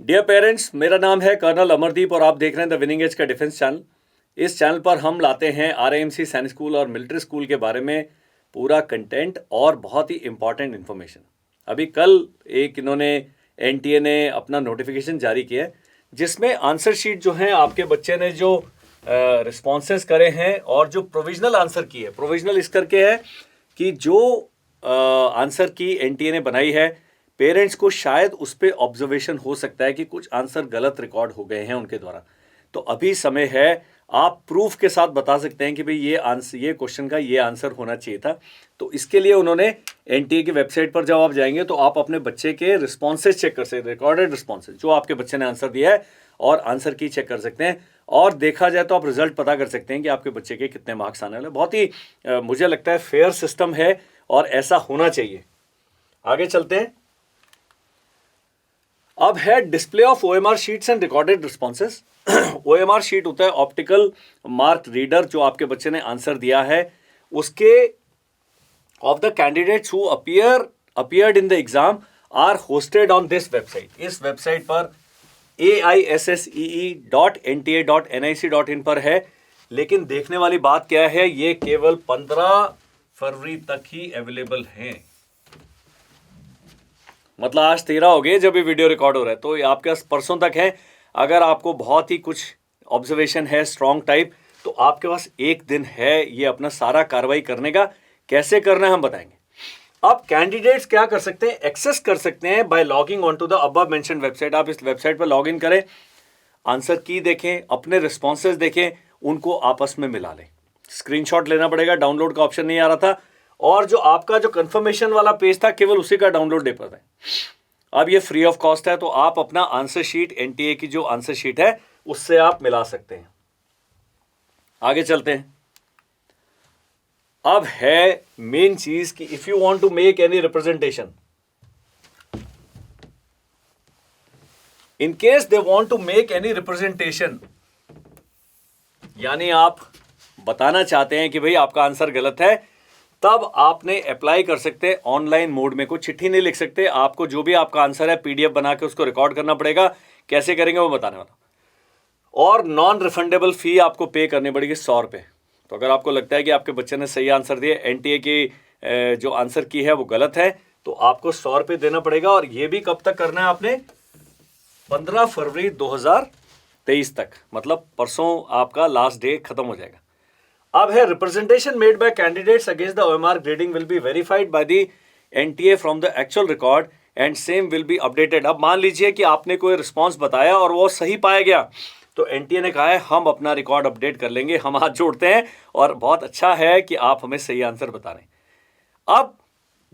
Dear parents, मेरा नाम है कर्नल अमरदीप और आप देख रहे हैं द विनिंग एज का डिफेंस चैनल। इस चैनल पर हम लाते हैं आरएएमसी सैनिक स्कूल और मिलिट्री स्कूल के बारे में पूरा कंटेंट और बहुत ही इंपॉर्टेंट इन्फॉर्मेशन। अभी कल एक इन्होंने एनटीए ने अपना नोटिफिकेशन जारी किया है जिसमें आंसर शीट जो है आपके बच्चे ने जो रिस्पॉन्सेस करे हैं और जो प्रोविजनल आंसर की है, प्रोविजनल इस करके है कि जो आंसर की एनटीए ने बनाई है, पेरेंट्स को शायद उस पर ऑब्जर्वेशन हो सकता है कि कुछ आंसर गलत रिकॉर्ड हो गए हैं उनके द्वारा। तो अभी समय है, आप प्रूफ के साथ बता सकते हैं कि भाई ये आंसर, ये क्वेश्चन का ये आंसर होना चाहिए था। तो इसके लिए उन्होंने एनटीए की वेबसाइट पर जब आप जाएंगे तो आप अपने बच्चे के रिस्पॉन्सेज चेक कर सकते हैं, रिकॉर्डेड रिस्पॉन्सेज जो आपके बच्चे ने आंसर दिया है, और आंसर की चेक कर सकते हैं। और देखा जाए तो आप रिजल्ट पता कर सकते हैं कि आपके बच्चे के कितने मार्क्स आने वाले। बहुत ही मुझे लगता है फेयर सिस्टम है और ऐसा होना चाहिए। आगे चलते हैं। अब है display of OMR sheets and recorded responses. OMR sheet होता है ऑप्टिकल मार्क रीडर, जो आपके बच्चे ने आंसर दिया है उसके of the candidates who appeared in the exam are hosted on this website। इस वेबसाइट पर aissee.nta.nic.in पर है। लेकिन देखने वाली बात क्या है, ये केवल 15 फरवरी तक ही अवेलेबल हैं। मतलब आज 13 हो गए जब ये वीडियो रिकॉर्ड हो रहा है, तो ये आपके पास परसों तक है। अगर आपको बहुत ही कुछ ऑब्जर्वेशन है स्ट्रॉन्ग टाइप, तो आपके पास एक दिन है ये अपना सारा कार्रवाई करने का। कैसे करना है हम बताएंगे। अब कैंडिडेट्स क्या कर सकते हैं, एक्सेस कर सकते हैं by logging on to the above mentioned website. आप इस वेबसाइट पर लॉग इन करें, आंसर की देखें, अपने रिस्पॉन्सेज देखें, उनको आपस में मिला लें। स्क्रीनशॉट लेना पड़ेगा, डाउनलोड का ऑप्शन नहीं आ रहा था, और जो आपका जो कंफर्मेशन वाला पेज था केवल उसी का डाउनलोड दे पाते हैं। अब ये फ्री ऑफ कॉस्ट है, तो आप अपना आंसर शीट, एनटीए की जो आंसर शीट है उससे आप मिला सकते हैं। आगे चलते हैं। अब है मेन चीज कि if you want to make any representation, in case they want to make any representation, यानी आप बताना चाहते हैं कि भाई आपका आंसर गलत है, तब आपने अप्लाई कर सकते हैं ऑनलाइन मोड में। कोई चिट्ठी नहीं लिख सकते, आपको जो भी आपका आंसर है पीडीएफ बना के उसको रिकॉर्ड करना पड़ेगा। कैसे करेंगे वो बताने वाला। और नॉन रिफंडेबल फी आपको पे करनी पड़ेगी 100 रुपये। तो अगर आपको लगता है कि आपके बच्चे ने सही आंसर दिया, एनटीए की जो आंसर की है वो गलत है, तो आपको 100 रुपये देना पड़ेगा। और ये भी कब तक करना है आपने, 15 फरवरी 2023 तक, मतलब परसों आपका लास्ट डे खत्म हो जाएगा। अब है representation made by candidates against the OMR grading will be verified by the NTA from the actual record and same will be updated. अब मान लीजिए कि आपने कोई रिस्पॉन्स बताया और वो सही पाया गया, तो एनटीए ने कहा है हम अपना रिकॉर्ड अपडेट कर लेंगे। हम हाथ जोड़ते हैं और बहुत अच्छा है कि आप हमें सही आंसर बता रहे हैं। अब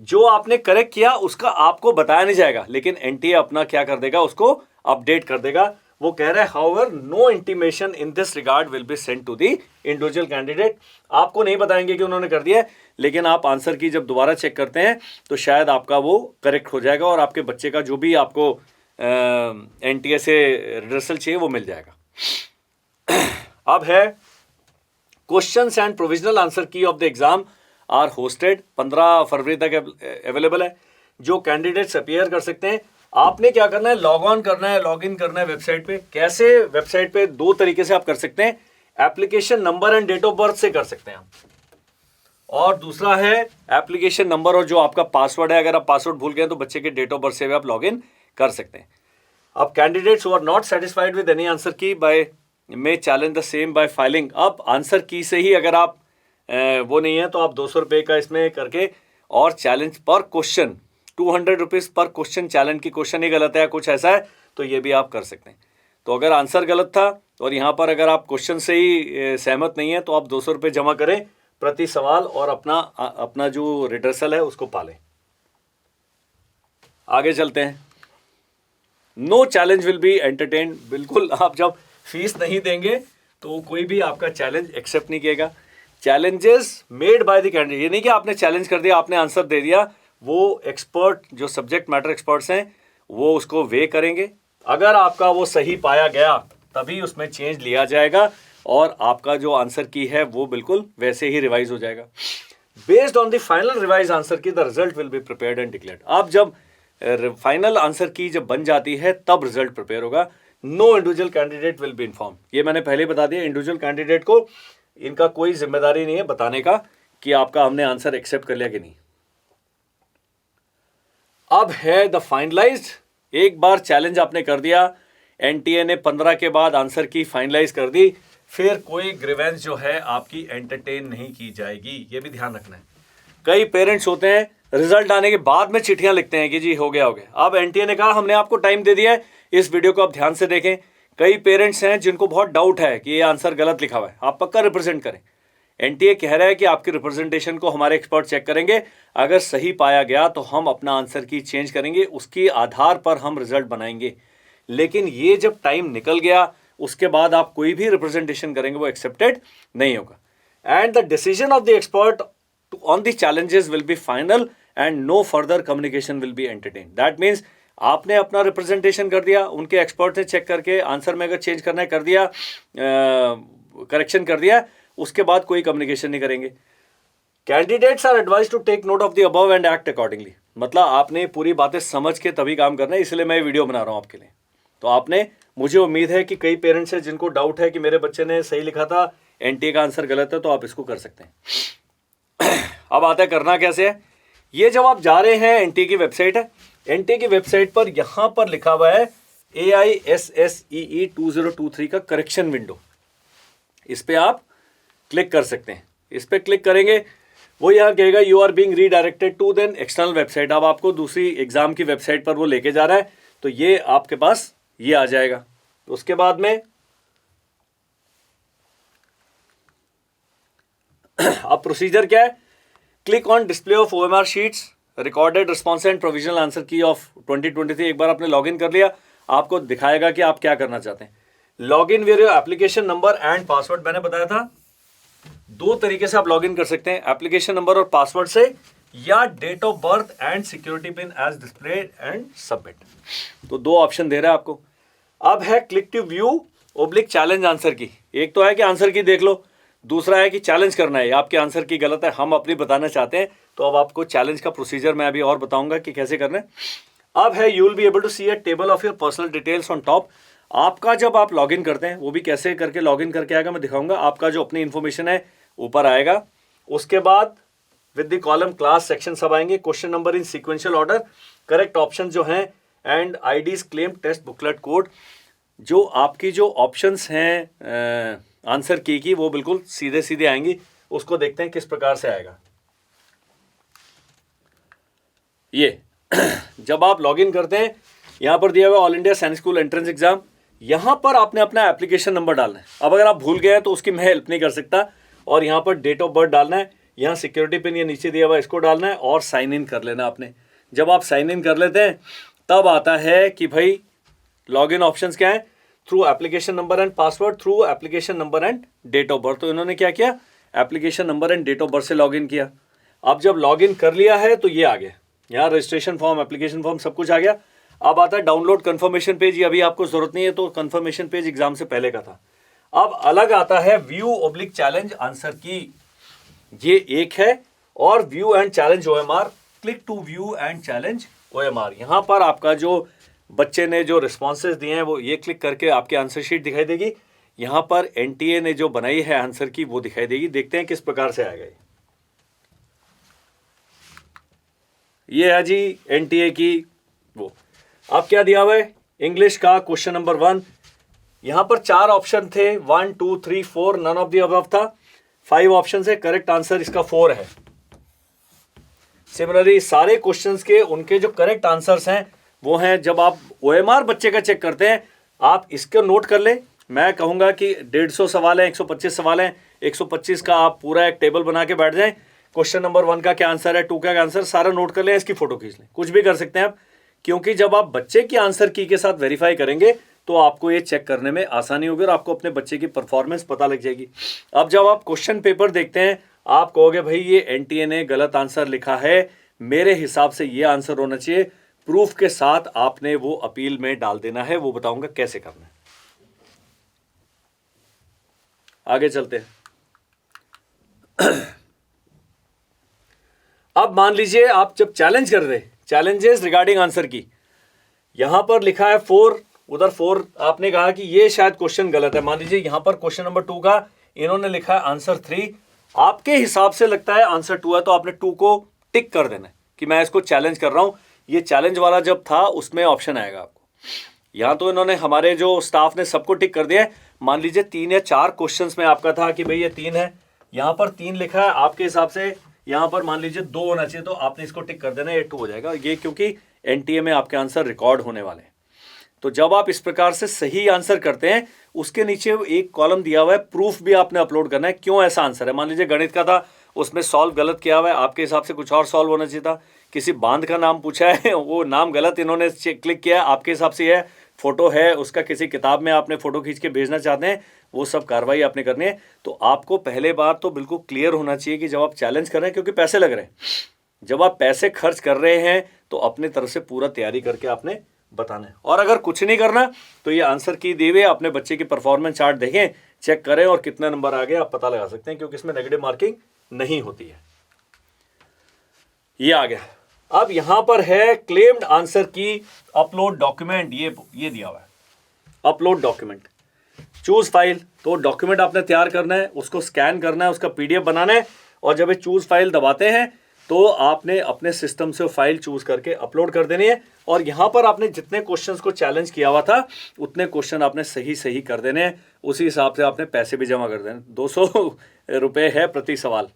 जो आपने करेक्ट किया उसका आपको बताया नहीं जाएगा, लेकिन एनटीए अपना क्या कर देगा, उसको अपडेट कर देगा। वो कह रहा है however no intimation in this regard will be sent to the individual candidate. आपको नहीं बताएंगे कि उन्होंने कर दिया है, लेकिन आप आंसर की जब दोबारा चेक करते हैं तो शायद आपका वो करेक्ट हो जाएगा और आपके बच्चे का जो भी आपको एनटीए से रिजल्ट चाहिए वो मिल जाएगा। अब है questions and provisional answer key of the exam are hosted, 15 फरवरी तक अवेलेबल है। जो कैंडिडेट्स अपीयर कर सकते हैं, आपने क्या करना है, लॉग ऑन करना है, लॉग इन करना है वेबसाइट पे। कैसे, वेबसाइट पे दो तरीके से आप कर सकते हैं, application number and date of birth से कर सकते हैं आप, और दूसरा है एप्लीकेशन नंबर और जो आपका पासवर्ड है। अगर आप पासवर्ड भूल गए तो बच्चे के डेट ऑफ बर्थ से भी आप लॉग इन कर सकते हैं। अब candidates who are not satisfied with any answer key by may challenge the same by filing. अब आंसर की से ही अगर आप वो नहीं है तो आप 200 रुपये का इसमें करके, और चैलेंज पर क्वेश्चन 200 रुपीज़ पर क्वेश्चन, चैलेंज की क्वेश्चन ही गलत है या कुछ ऐसा है तो ये भी आप कर सकते हैं। तो अगर आंसर गलत था और यहाँ पर अगर आप क्वेश्चन से ही सहमत नहीं है तो आप 200 रुपये जमा करें प्रति सवाल और अपना जो रिडर्सल है उसको पालें। आगे चलते हैं। No challenge will be entertain. बिल्कुल, आप जब फीस नहीं देंगे तो कोई भी आपका चैलेंज एक्सेप्ट नहीं किएगा। Challenges made by the candidate, ये नहीं कि आपने चैलेंज कर दिया, आपने आंसर दे दिया, वो एक्सपर्ट जो सब्जेक्ट मैटर एक्सपर्ट्स हैं वो उसको वे करेंगे। अगर आपका वो सही पाया गया तभी उसमें चेंज लिया जाएगा और आपका जो आंसर की है वो बिल्कुल वैसे ही रिवाइज हो जाएगा। Based on the final revise answer key the result will be prepared and declared. आप जब फाइनल आंसर की जब बन जाती है तब रिजल्ट प्रिपेयर होगा। No individual candidate will be inform, ये मैंने पहले ही बता दिया। इंडिविजुअल कैंडिडेट को इनका कोई जिम्मेदारी नहीं है बताने का कि आपका हमने आंसर एक्सेप्ट कर लिया कि नहीं। अब है द फाइनलाइज्ड, एक बार चैलेंज आपने कर दिया, एनटीए ने 15 के बाद आंसर की फाइनलाइज कर दी, फिर कोई ग्रीवेंस जो है आपकी एंटरटेन नहीं की जाएगी, ये भी ध्यान रखना है। कई पेरेंट्स होते हैं रिजल्ट आने के बाद में चिट्ठियां लिखते हैं कि जी हो गया हो गया। अब एनटीए ने कहा हमने आपको टाइम दे दिया है, इस वीडियो को आप ध्यान से देखें। कई पेरेंट्स हैं जिनको बहुत डाउट है कि ये आंसर गलत लिखा हुआ है, आप पक्का रिप्रेजेंट करें। एनटीए कह रहा है कि आपकी रिप्रेजेंटेशन को हमारे एक्सपर्ट चेक करेंगे, अगर सही पाया गया तो हम अपना आंसर की चेंज करेंगे, उसके आधार पर हम रिजल्ट बनाएंगे। लेकिन ये जब टाइम निकल गया उसके बाद आप कोई भी रिप्रेजेंटेशन करेंगे वो एक्सेप्टेड नहीं होगा। And the decision of the expert on the challenges will be final and no further communication will be entertain. That means आपने अपना रिप्रेजेंटेशन कर दिया, उनके एक्सपर्ट ने चेक करके आंसर में अगर चेंज करना है कर दिया, करेक्शन कर दिया, उसके बाद कोई कम्युनिकेशन नहीं करेंगे। Candidates are advise to take note of the above and act accordingly. मतलब आपने पूरी बातें समझ के तभी काम करना है, इसलिए मैं वीडियो बना रहा हूं आपके लिए। तो आपने, मुझे उम्मीद है कि कई पेरेंट्स हैं जिनको डाउट है कि मेरे बच्चे ने सही लिखा था, एनटीए का आंसर गलत है, तो आप इसको कर सकते हैं। अब आता है करना कैसे है। ये जब आप जा रहे हैं, एनटीए की वेबसाइट है, एनटीए की वेबसाइट पर यहां पर लिखा हुआ है AISSEE 2023 का करेक्शन विंडो, इस पे आप क्लिक कर सकते हैं। इस पे क्लिक करेंगे वो यहाँ कहेगा you are being redirected to then external website. अब आपको दूसरी एग्जाम की वेबसाइट पर वो लेके जा रहा है, तो ये आपके पास ये आ जाएगा। उसके बाद में अब प्रोसीजर क्या है, click on display of OMR sheets recorded response and provisional answer key of 2023। एक बार आपने लॉगिन कर लिया, आपको दिखाएगा कि आप क्या करना चाहते हैं। Login with your application number and password, मैंने बताया था दो तरीके से आप लॉगिन कर सकते हैं, एप्लीकेशन नंबर और पासवर्ड से, या date of birth and security pin as displayed and submit. तो दो ऑप्शन दे रहा है आपको। अब है click to view oblique challenge answer key. एक तो है कि आंसर की देख लो, दूसरा है कि चैलेंज करना है, आपके आंसर की गलत है, हम अपनी बताना चाहते हैं। तो अब आपको चैलेंज का प्रोसीजर मैं अभी और बताऊंगा कि कैसे करना है। अब है you will be able to see a table of your personal details on top. आपका जब आप लॉगिन करते हैं, वो भी कैसे करके लॉगिन करके आएगा मैं दिखाऊंगा। आपका जो अपनी इंफॉर्मेशन है ऊपर आएगा, उसके बाद with the column class section सब आएंगे, question number in sequential order, correct option जो हैं and IDs claim test booklet code. जो आपकी जो ऑप्शंस हैं आंसर की वो बिल्कुल सीधे सीधे आएंगी। उसको देखते हैं किस प्रकार से आएगा। ये जब आप लॉगिन करते हैं, यहां पर दिया हुआ ऑल इंडिया सैनिक स्कूल एंट्रेंस एग्जाम, यहां पर आपने अपना एप्लीकेशन नंबर डालना है। अब अगर आप भूल गए हैं तो उसकी मैं हेल्प नहीं कर सकता। और यहां पर डेट ऑफ बर्थ डालना है, यहां सिक्योरिटी पिन ये नीचे दिया हुआ इसको डालना है और साइन इन कर लेना आपने। जब आप साइन इन कर लेते हैं तब आता है कि भाई लॉगिन ऑप्शंस क्या है, through application number and password, through application number and date of birth. तो इन्होंने क्या किया, application number and date of birth से लॉगिन किया। अब जब लॉगिन कर लिया है तो ये आ गया, यहाँ रजिस्ट्रेशन फॉर्म, एप्लीकेशन फॉर्म सब कुछ आ गया। अब आता है डाउनलोड कंफर्मेशन पेज, ये अभी आपको जरूरत नहीं है, तो कंफर्मेशन पेज एग्जाम से पहले का था। अब अलग आता है view oblique challenge answer key, ये एक है, और view and challenge OMR, click to view and challenge OMR। यहां पर आपका जो बच्चे ने जो रिस्पॉन्सेज दिए हैं वो ये क्लिक करके आपकी आंसर शीट दिखाई देगी। यहां पर एनटीए ने जो बनाई है आंसर की वो दिखाई देगी। देखते हैं किस प्रकार से आएगा। ये है जी एनटीए की वो। अब क्या दिया हुआ है, इंग्लिश का क्वेश्चन नंबर 1, यहां पर 4 ऑप्शन थे, 1 2 3 4, नन ऑफ द अबव था। 5 ऑप्शन है, करेक्ट आंसर इसका 4 है। सिमिलरली सारे क्वेश्चंस के उनके जो करेक्ट आंसर्स हैं वो हैं, जब आप OMR बच्चे का चेक करते हैं आप इसको नोट कर ले। मैं कहूंगा कि 150 सवाल हैं, 125 सवाल हैं, 125 का आप पूरा एक टेबल बना के बैठ जाएं। क्वेश्चन नंबर 1 का क्या आंसर है, 2 का क्या आंसर, सारा नोट कर लें, इसकी फोटो खींच लें, कुछ भी कर सकते हैं आप। क्योंकि जब आप बच्चे की आंसर की के साथ वेरीफाई करेंगे तो आपको ये चेक करने में आसानी होगी और आपको अपने बच्चे की परफॉर्मेंस पता लग जाएगी। अब जब आप क्वेश्चन पेपर देखते हैं आप कहोगे भाई ये एनटीए ने गलत आंसर लिखा है, मेरे हिसाब से ये आंसर होना चाहिए। प्रूफ के साथ आपने वो अपील में डाल देना है, वो बताऊंगा कैसे करना है। आगे चलते हैं। अब मान लीजिए आप जब चैलेंज कर रहे, चैलेंजेस रिगार्डिंग आंसर की। यहां पर लिखा है 4, उधर 4, आपने कहा कि ये शायद क्वेश्चन गलत है। मान लीजिए यहां पर क्वेश्चन नंबर 2 का इन्होंने लिखा है आंसर 3, आपके हिसाब से लगता है आंसर 2 है, तो आपने 2 को टिक कर देना है कि मैं इसको चैलेंज कर रहा हूं। ये चैलेंज वाला जब था उसमें ऑप्शन आएगा आपको। यहां तो इन्होंने हमारे जो स्टाफ ने सबको टिक कर दिया है। मान लीजिए 3 या 4 क्वेश्चंस में आपका था कि भाई ये 3 है, यहां पर 3 लिखा है, आपके हिसाब से यहां पर मान लीजिए 2 होना चाहिए, तो आपने इसको टिक कर देना, ये 2 हो जाएगा। ये क्योंकि एनटीए में आपके आंसर रिकॉर्ड होने वाले हैं। तो जब आप इस प्रकार से सही आंसर करते हैं, उसके नीचे एक कॉलम दिया हुआ है, प्रूफ भी आपने अपलोड करना है क्यों ऐसा आंसर है। मान लीजिए गणित का था, उसमें सॉल्व गलत किया हुआ है, आपके हिसाब से कुछ और सॉल्व होना चाहिए था। किसी बांध का नाम पूछा है, वो नाम गलत इन्होंने क्लिक किया, आपके हिसाब से है। फोटो है उसका, किसी किताब में आपने फोटो खींच के भेजना चाहते हैं, वो सब कार्रवाई आपने करनी है। तो आपको पहले बार तो बिल्कुल क्लियर होना चाहिए कि जब आप चैलेंज कर रहे हैं, क्योंकि पैसे लग रहे हैं, जब आप पैसे खर्च कर रहे हैं तो अपनी तरफ से पूरा तैयारी करके आपने बताना है। और अगर कुछ नहीं करना तो ये आंसर की दी हुई अपने बच्चे की परफॉर्मेंस चार्ट देखें, चेक करें और कितने नंबर आ गए आप पता लगा सकते हैं, क्योंकि इसमें नेगेटिव मार्किंग नहीं होती है। ये आ गया। अब यहां पर है क्लेम्ड आंसर की अपलोड डॉक्यूमेंट, ये दिया हुआ है अपलोड डॉक्यूमेंट। चूज फाइल, तो डॉक्यूमेंट आपने तैयार करना है, उसको स्कैन करना है, उसका पीडीएफ बनाना है, और जब ये चूज फाइल दबाते हैं तो आपने अपने सिस्टम से फाइल चूज करके अपलोड कर देनी है। और यहां पर आपने जितने क्वेश्चंस को चैलेंज किया हुआ था उतने क्वेश्चन आपने सही कर देने हैं, उसी हिसाब से आपने पैसे भी जमा कर देने। 200 रुपये है प्रति सवाल,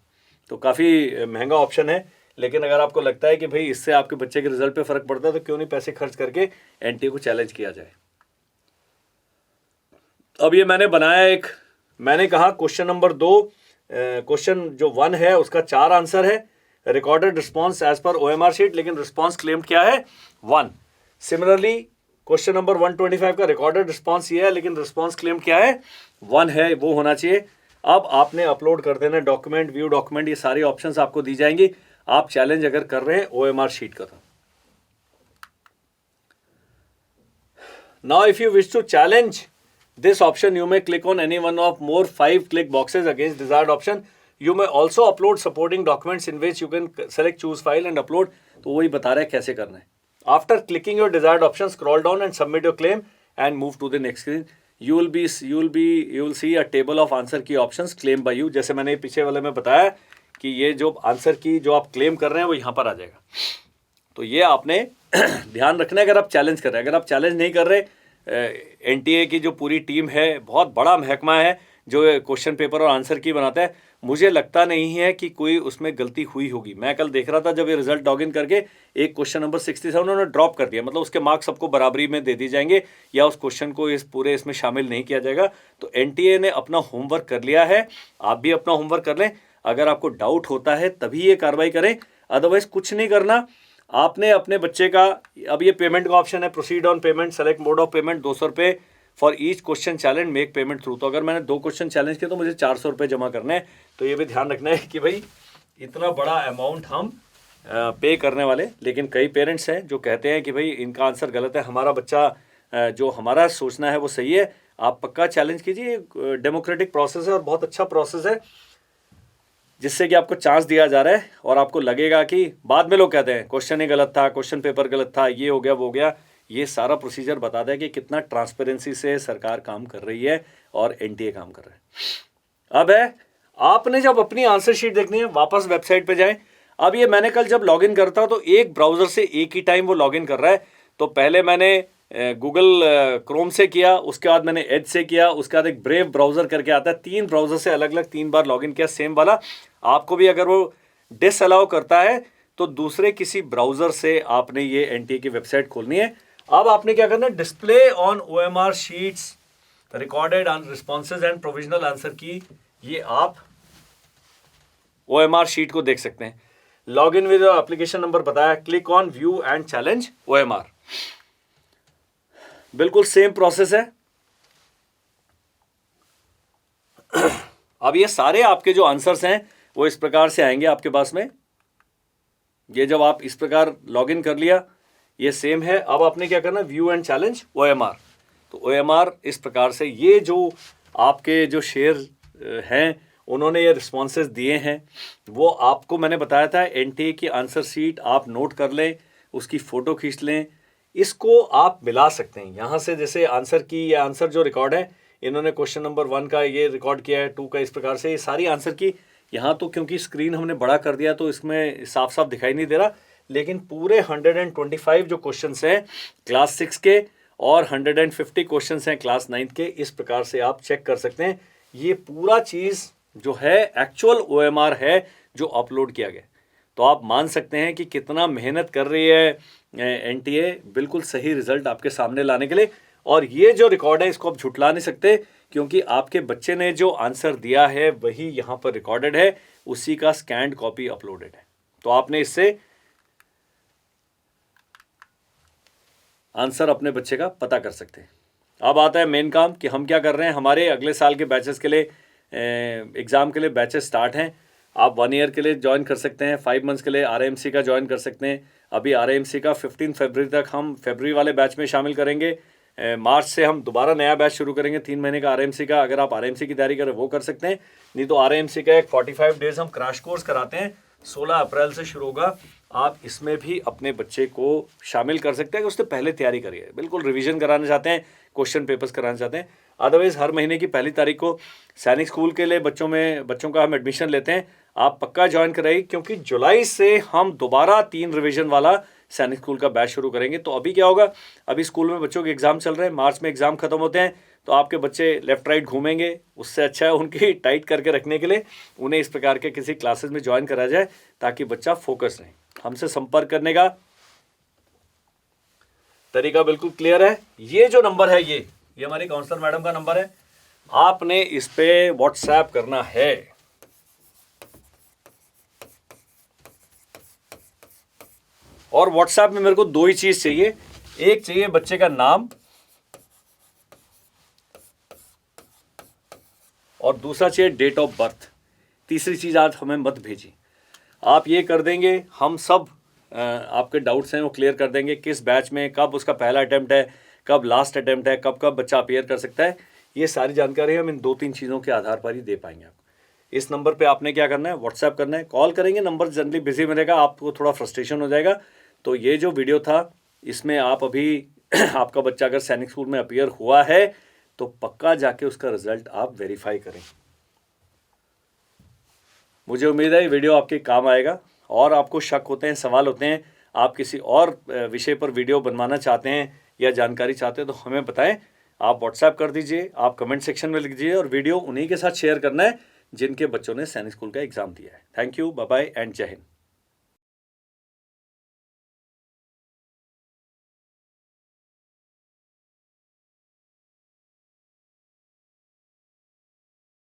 तो काफ़ी महंगा ऑप्शन है। लेकिन अगर आपको लगता है कि भाई इससे आपके बच्चे के रिजल्ट पे फर्क पड़ता है, तो क्यों नहीं पैसे खर्च करके एनटीए को चैलेंज किया जाए। अब ये मैंने बनाया एक, मैंने कहा क्वेश्चन नंबर 2, क्वेश्चन जो 1 है उसका 4 आंसर है, recorded response as per OMR sheet, लेकिन रिस्पॉन्स क्लेम्ड क्या है 1। सिमिलरली क्वेश्चन नंबर 125 का रिकॉर्डेड रिस्पॉन्स ये है, लेकिन रिस्पॉन्स क्लेम्ड क्या है 1 है, वो होना चाहिए। अब आपने अपलोड कर देना डॉक्यूमेंट, व्यू डॉक्यूमेंट, ये सारी ऑप्शंस आपको दी जाएंगी। आप चैलेंज अगर कर रहे हैं ओएमआर शीट का। Now if you wish to challenge this option, you may click on any one of more 5 click boxes against desired option. You may also upload supporting documents in which you can select choose file and upload. तो वही बता रहा है कैसे करना है। After clicking your desired option, scroll down and submit your claim and move to the next screen. You will see a table of answer key options claimed by you. जैसे मैंने पीछे वाले में बताया कि ये जो आंसर की जो आप क्लेम कर रहे हैं वो यहाँ पर आ जाएगा। तो ये आपने ध्यान रखना है अगर आप चैलेंज कर रहे हैं। अगर आप चैलेंज नहीं कर रहे, एनटीए की जो पूरी टीम है, बहुत बड़ा महकमा है जो क्वेश्चन पेपर और आंसर की बनाता है, मुझे लगता नहीं है कि कोई उसमें गलती हुई होगी। मैं कल देख रहा था जब ये रिजल्ट लॉगिन करके एक क्वेश्चन नंबर 67 उन्होंने ड्रॉप कर दिया, मतलब उसके मार्क्स सबको बराबरी में दे दिए जाएंगे या उस क्वेश्चन को इस पूरे इसमें शामिल नहीं किया जाएगा। तो एनटीए ने अपना होमवर्क कर लिया है, आप भी अपना होमवर्क कर लें। अगर आपको डाउट होता है तभी ये कार्रवाई करें, अदरवाइज कुछ नहीं करना। आपने अपने बच्चे का, अब ये पेमेंट का ऑप्शन है, proceed on payment, select mode of payment, 200 रुपये for each question challenge, make payment through. तो अगर मैंने 2 क्वेश्चन चैलेंज किए तो मुझे 400 रुपये जमा करने हैं। तो ये भी ध्यान रखना है कि भाई इतना बड़ा अमाउंट हम पे करने वाले। लेकिन कई पेरेंट्स हैं जो कहते हैं कि भाई इनका आंसर गलत है, हमारा बच्चा जो हमारा सोचना है वो सही है। आप पक्का चैलेंज कीजिए, डेमोक्रेटिक प्रोसेस है और बहुत अच्छा प्रोसेस है, जिससे कि आपको चांस दिया जा रहा है। और आपको लगेगा कि बाद में लोग कहते हैं क्वेश्चन ही गलत था, क्वेश्चन पेपर गलत था, ये हो गया वो हो गया। ये सारा प्रोसीजर बता दें कि कितना ट्रांसपेरेंसी से सरकार काम कर रही है और एनटीए काम कर रहा है। अब है आपने जब अपनी आंसर शीट देखनी है, वापस वेबसाइट पे जाएं। अब ये मैंने कल जब लॉगिन करता तो एक ब्राउजर से एक ही टाइम वो लॉगिन कर रहा है। तो पहले मैंने गूगल क्रोम से किया, उसके बाद मैंने एज से किया, उसके बाद एक ब्रेव ब्राउजर करके आता है, 3 ब्राउजर से अलग अलग 3 बार लॉगिन किया सेम वाला। आपको भी अगर वो डिसअलाउ करता है तो दूसरे किसी ब्राउजर से आपने ये एनटीए की वेबसाइट खोलनी है। अब आपने क्या करना है, display on OMR sheets recorded on responses and provisional answer key, ये आप ओएमआर शीट को देख सकते हैं। Log in with application number बताया, click on view and challenge OMR, बिल्कुल सेम प्रोसेस है। अब ये सारे आपके जो आंसर्स हैं वो इस प्रकार से आएंगे आपके पास में। ये जब आप इस प्रकार लॉगिन कर लिया, ये सेम है। अब आपने क्या करना, व्यू एंड चैलेंज ओएमआर। तो ओएमआर इस प्रकार से, ये जो आपके जो शेयर हैं उन्होंने ये रिस्पॉन्सेज दिए हैं, वो आपको मैंने बताया था एनटीए की आंसर शीट आप नोट कर लें, उसकी फ़ोटो खींच लें, इसको आप मिला सकते हैं यहाँ से। जैसे आंसर की, ये आंसर जो रिकॉर्ड है, इन्होंने क्वेश्चन नंबर 1 का ये रिकॉर्ड किया है, 2 का, इस प्रकार से ये सारी आंसर की। यहाँ तो क्योंकि स्क्रीन हमने बड़ा कर दिया तो इसमें साफ साफ दिखाई नहीं दे रहा, लेकिन पूरे 125 जो क्वेश्चंस हैं क्लास 6 के और 150 क्वेश्चंस हैं क्लास 9 के, इस प्रकार से आप चेक कर सकते हैं। ये पूरा चीज़ जो है एक्चुअल OMR है जो अपलोड किया गया। तो आप मान सकते हैं कि कितना मेहनत कर रही है NTA बिल्कुल सही रिजल्ट आपके सामने लाने के लिए। और ये जो रिकॉर्ड है इसको आप झुटला नहीं सकते, क्योंकि आपके बच्चे ने जो आंसर दिया है वही यहाँ पर रिकॉर्डेड है, उसी का स्कैन्ड कॉपी अपलोडेड है। तो आपने इससे आंसर अपने बच्चे का पता कर सकते हैं। अब आता है मेन काम कि हम क्या कर रहे हैं। हमारे अगले साल के बैचेस के लिए, एग्ज़ाम के लिए बैचेस स्टार्ट हैं। आप 1 ईयर के लिए ज्वाइन कर सकते हैं, 5 मंथ्स के लिए RAMC का ज्वाइन कर सकते हैं। अभी RAMC का 15 फरवरी तक हम फरवरी वाले बैच में शामिल करेंगे। मार्च से हम दोबारा नया बैच शुरू करेंगे 3 महीने का RAMC का। अगर आप RAMC की तैयारी करें वो कर सकते हैं, नहीं तो RAMC का एक 45 डेज हम क्रैश कोर्स कराते हैं, 16 अप्रैल से शुरू होगा। आप इसमें भी अपने बच्चे को शामिल कर सकते हैं कि उससे पहले तैयारी करिए। बिल्कुल रिवीजन कराना चाहते हैं, क्वेश्चन पेपर्स कराना चाहते हैं। अदरवाइज हर महीने की पहली तारीख को सैनिक स्कूल के लिए बच्चों का हम एडमिशन लेते हैं। आप पक्का ज्वाइन कराइए, क्योंकि जुलाई से हम दोबारा 3 रिवीजन वाला सैनिक स्कूल का बैच शुरू करेंगे। तो अभी क्या होगा, अभी स्कूल में बच्चों के एग्जाम चल रहे हैं, मार्च में एग्जाम खत्म होते हैं, तो आपके बच्चे लेफ्ट राइट घूमेंगे। उससे अच्छा है उनकी टाइट करके रखने के लिए उन्हें इस प्रकार के किसी क्लासेस में ज्वाइन करा जाए, ताकि बच्चा फोकस रहे। हमसे संपर्क करने का तरीका बिल्कुल क्लियर है। ये जो नंबर है, ये हमारी काउंसलर मैडम का नंबर है। आपने इस पे व्हाट्सएप करना है। और व्हाट्सएप में मेरे को 2 ही चीज चाहिए। एक चाहिए बच्चे का नाम, और दूसरा चाहिए डेट ऑफ बर्थ। तीसरी चीज आज हमें मत भेजिए। आप ये कर देंगे, हम सब आपके डाउट्स हैं वो क्लियर कर देंगे। किस बैच में कब उसका पहला अटेम्प्ट है, कब लास्ट अटेम्प्ट है, कब कब बच्चा अपीयर कर सकता है, ये सारी जानकारी हम इन 2-3 चीज़ों के आधार पर ही दे पाएंगे आपको। इस नंबर पे आपने क्या करना है, व्हाट्सएप करना है। कॉल करेंगे, नंबर जनरली बिजी मिलेगा, आपको थोड़ा फ्रस्ट्रेशन हो जाएगा। तो ये जो वीडियो था, इसमें आप अभी आपका बच्चा अगर सैनिक स्कूल में अपीयर हुआ है तो पक्का जाके उसका रिजल्ट आप वेरीफाई करें। मुझे उम्मीद है ये वीडियो आपके काम आएगा। और आपको शक होते हैं, सवाल होते हैं, आप किसी और विषय पर वीडियो बनवाना चाहते हैं या जानकारी चाहते हैं, तो हमें बताएं। आप व्हाट्सएप कर दीजिए, आप कमेंट सेक्शन में लिख दीजिए, और वीडियो उन्हीं के साथ शेयर करना है जिनके बच्चों ने सैनिक स्कूल का एग्जाम दिया है। Thank you, bye bye and जय हिंद।